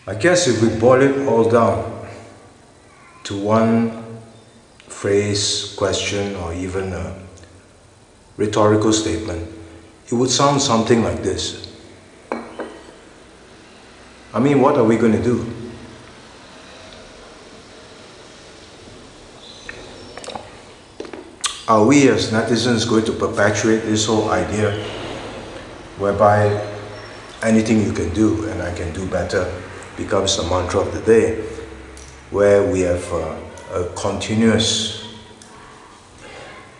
I guess if we boil it all down to one phrase, question, or even a rhetorical statement, it would sound something like this. I mean, what are we going to do? Are we as netizens going to perpetuate this whole idea whereby anything you can do and I can do better becomes the mantra of the day, where we have a continuous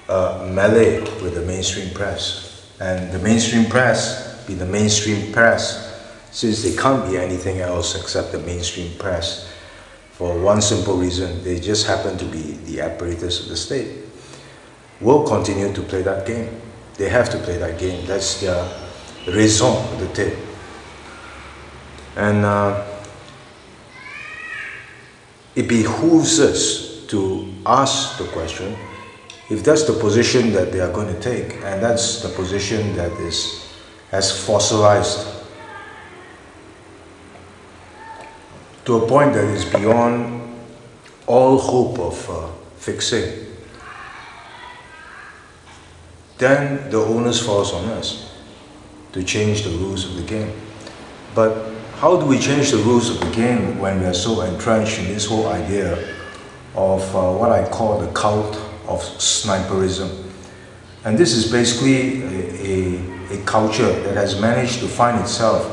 melee with the mainstream press, and the mainstream press be the mainstream press, since they can't be anything else except the mainstream press, for one simple reason: they just happen to be the apparatus of the state. Will continue to play that game. They have to play that game. That's their raison d'être. And it behooves us to ask the question, if that's the position that they are going to take, and that's the position that has fossilized to a point that is beyond all hope of fixing, then the onus falls on us to change the rules of the game. But how do we change the rules of the game when we are so entrenched in this whole idea of what I call the cult of sniperism? And this is basically a culture that has managed to find itself,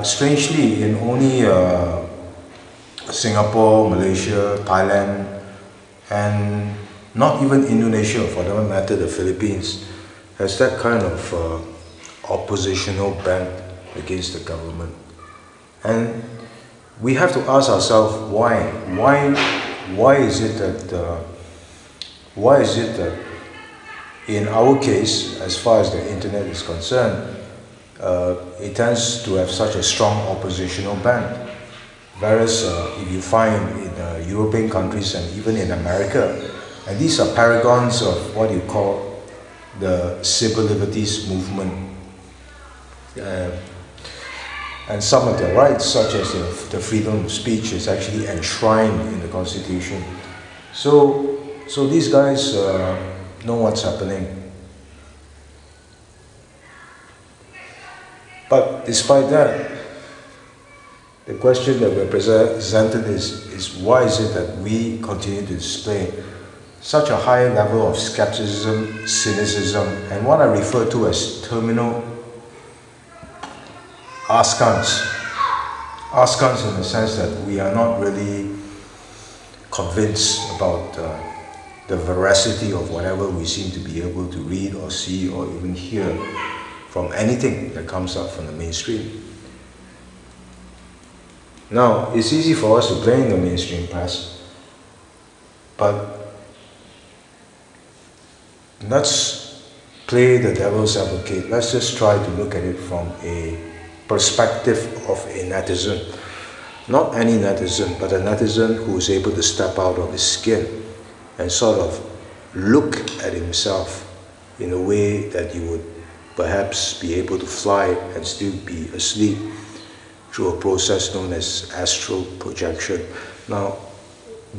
strangely, in only Singapore, Malaysia, Thailand, and not even Indonesia, for that matter, the Philippines, has that kind of oppositional bent against the government. And we have to ask ourselves why. Why is it that in our case, as far as the internet is concerned, it tends to have such a strong oppositional bent, whereas if you find in European countries and even in America, and these are paragons of what you call the civil liberties movement, and some of their rights, such as the freedom of speech, is actually enshrined in the Constitution. So these guys know what's happening. But despite that, the question that we're presented is why is it that we continue to display such a high level of skepticism, cynicism, and what I refer to as terminal askance. Askance in the sense that we are not really convinced about the veracity of whatever we seem to be able to read or see or even hear from anything that comes out from the mainstream. Now, it's easy for us to blame the mainstream press, but let's play the devil's advocate. Let's just try to look at it from a perspective of a netizen. Not any netizen, but a netizen who is able to step out of his skin and sort of look at himself in a way that you would perhaps be able to fly and still be asleep through a process known as astral projection. Now,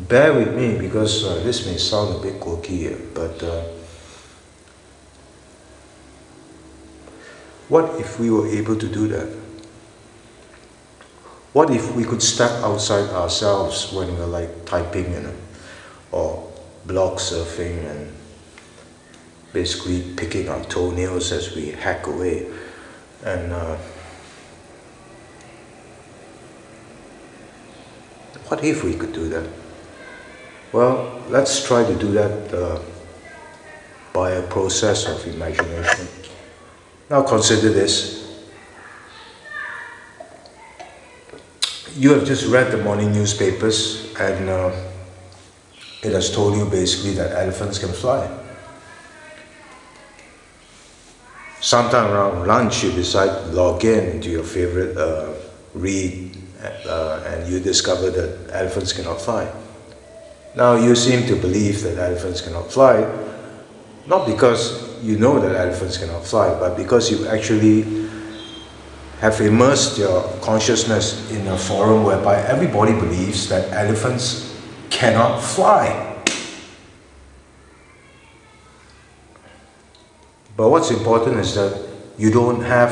bear with me because this may sound a bit quirky here, but what if we were able to do that? What if we could step outside ourselves when we're like typing, or blog surfing and basically picking our toenails as we hack away, and what if we could do that? Well, let's try to do that by a process of imagination. Now consider this. You have just read the morning newspapers and it has told you basically that elephants can fly. Sometime around lunch you decide to log in into your favorite read and you discover that elephants cannot fly. Now you seem to believe that elephants cannot fly, not because you know that elephants cannot fly, but because you actually have immersed your consciousness in a forum whereby everybody believes that elephants cannot fly. But what's important is that you don't have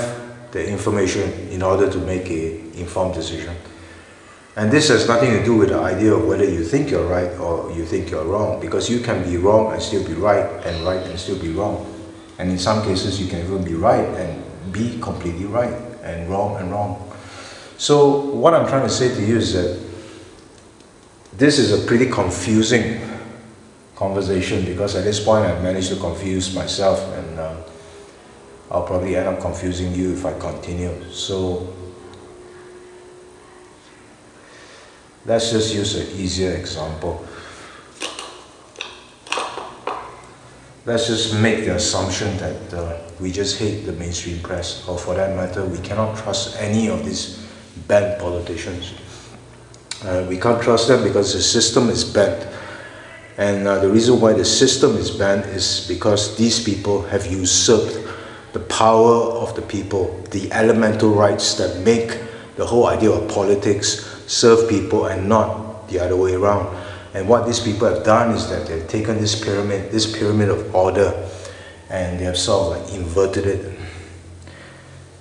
the information in order to make an informed decision. And this has nothing to do with the idea of whether you think you're right or you think you're wrong, because you can be wrong and still be right and still be wrong. And in some cases you can even be right and be completely right, and wrong. So what I'm trying to say to you is that this is a pretty confusing conversation, because at this point I've managed to confuse myself, and I'll probably end up confusing you if I continue. So let's just use an easier example. Let's just make the assumption that we just hate the mainstream press, or for that matter, we cannot trust any of these bad politicians. We can't trust them because the system is bad. And the reason why the system is bad is because these people have usurped the power of the people, the elemental rights that make the whole idea of politics serve people and not the other way around. And what these people have done is that they've taken this pyramid of order, and they have sort of like inverted it.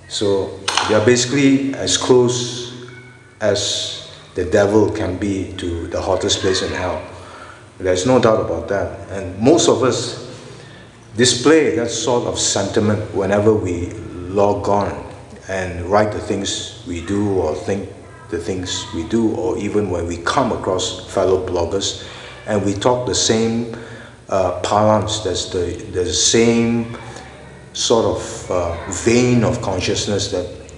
So they are basically as close as the devil can be to the hottest place in hell. There's no doubt about that. And most of us display that sort of sentiment whenever we log on and write the things we do or think the things we do, or even when we come across fellow bloggers and we talk the same parlance, there's the same sort of vein of consciousness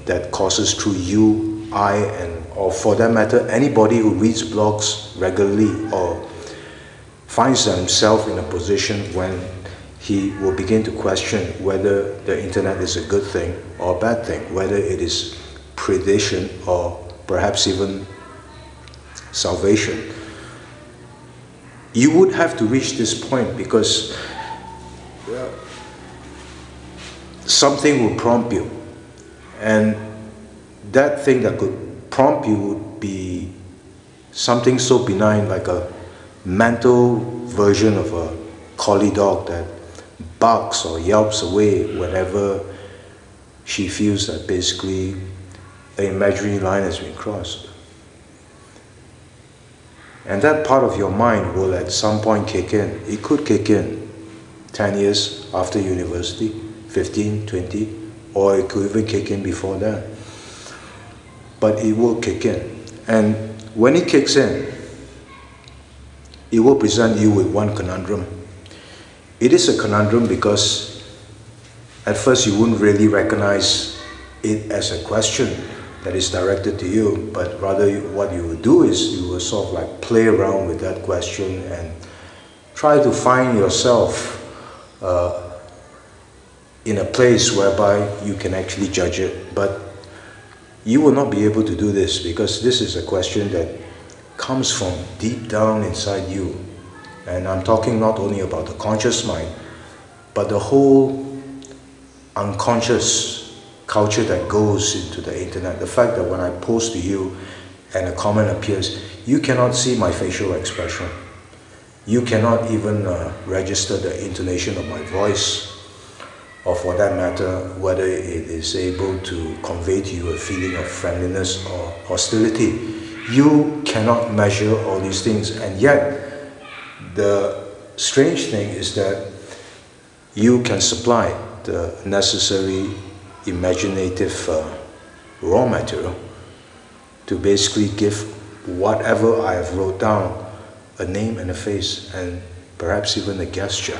that courses through you, I, and or for that matter anybody who reads blogs regularly or finds himself in a position when he will begin to question whether the internet is a good thing or a bad thing, whether it is predation or perhaps even salvation. You would have to reach this point because something will prompt you, and that thing that could prompt you would be something so benign like a mental version of a collie dog that barks or yelps away whenever she feels that basically an imaginary line has been crossed. And that part of your mind will at some point kick in. It could kick in 10 years after university, 15, 20, or it could even kick in before that. But it will kick in. And when it kicks in, it will present you with one conundrum. It is a conundrum because at first you wouldn't really recognize it as a question that is directed to you, but rather what you would do is you will sort of like play around with that question and try to find yourself in a place whereby you can actually judge it. But you will not be able to do this because this is a question that comes from deep down inside you. And I'm talking not only about the conscious mind, but the whole unconscious culture that goes into the internet. The fact that when I post to you and a comment appears, you cannot see my facial expression. You cannot even register the intonation of my voice, or for that matter, whether it is able to convey to you a feeling of friendliness or hostility. You cannot measure all these things, and yet the strange thing is that you can supply the necessary imaginative raw material to basically give whatever I have wrote down a name and a face, and perhaps even a gesture.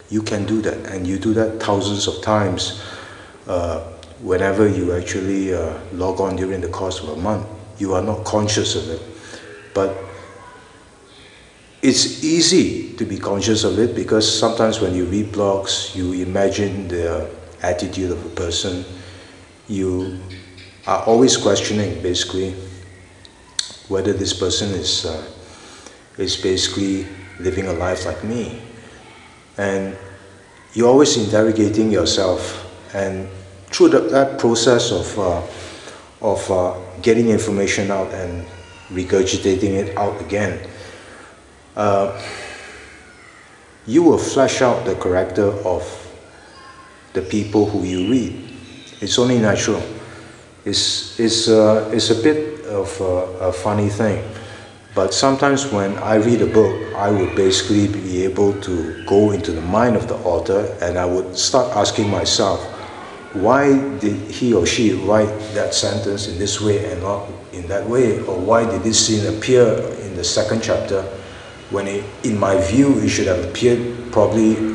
You can do that, and you do that thousands of times whenever you actually log on during the course of a month. You are not conscious of it, but it's easy to be conscious of it because sometimes when you read blogs, you imagine the attitude of a person. You are always questioning basically whether this person is basically living a life like me, and you're always interrogating yourself, and through that process of getting information out and regurgitating it out again, you will flesh out the character of the people who you read. It's only natural. It's a bit of a funny thing, but sometimes when I read a book, I would basically be able to go into the mind of the author, and I would start asking myself, why did he or she write that sentence in this way and not in that way? Or why did this scene appear in the second chapter when in my view it should have appeared probably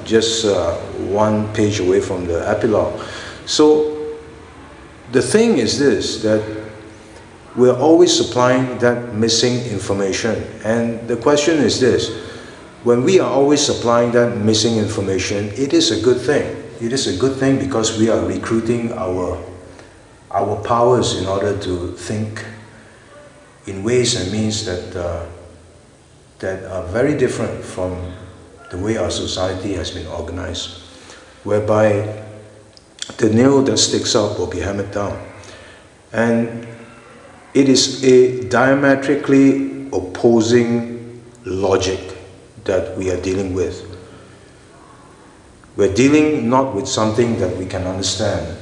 just one page away from the epilogue? So the thing is this, that we're always supplying that missing information. And the question is this: when we are always supplying that missing information, it is a good thing. It is a good thing because we are recruiting our powers in order to think in ways and means that are very different from the way our society has been organized, whereby the nail that sticks out will be hammered down. And it is a diametrically opposing logic that we are dealing with. We're dealing not with something that we can understand,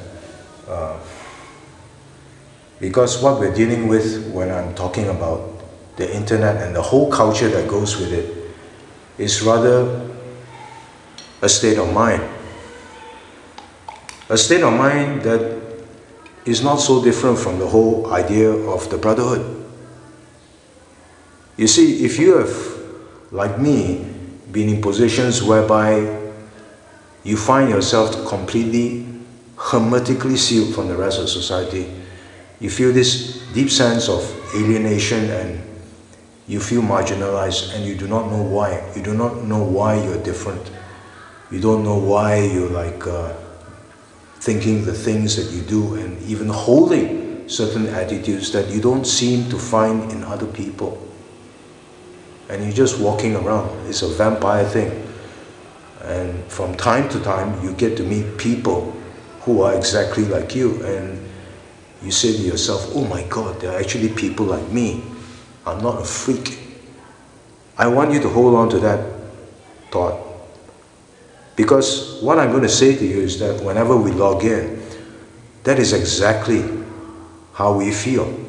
because what we're dealing with when I'm talking about the internet and the whole culture that goes with it is rather a state of mind. A state of mind that is not so different from the whole idea of the brotherhood. You see, if you have, like me, been in positions whereby you find yourself completely hermetically sealed from the rest of society, you feel this deep sense of alienation and you feel marginalized, and you do not know why. You do not know why you're different. You don't know why you're thinking the things that you do and even holding certain attitudes that you don't seem to find in other people. And you're just walking around. It's a vampire thing. And from time to time, you get to meet people who are exactly like you, and you say to yourself, oh my God, there are actually people like me. I'm not a freak. I want you to hold on to that thought. Because what I'm going to say to you is that whenever we log in, that is exactly how we feel.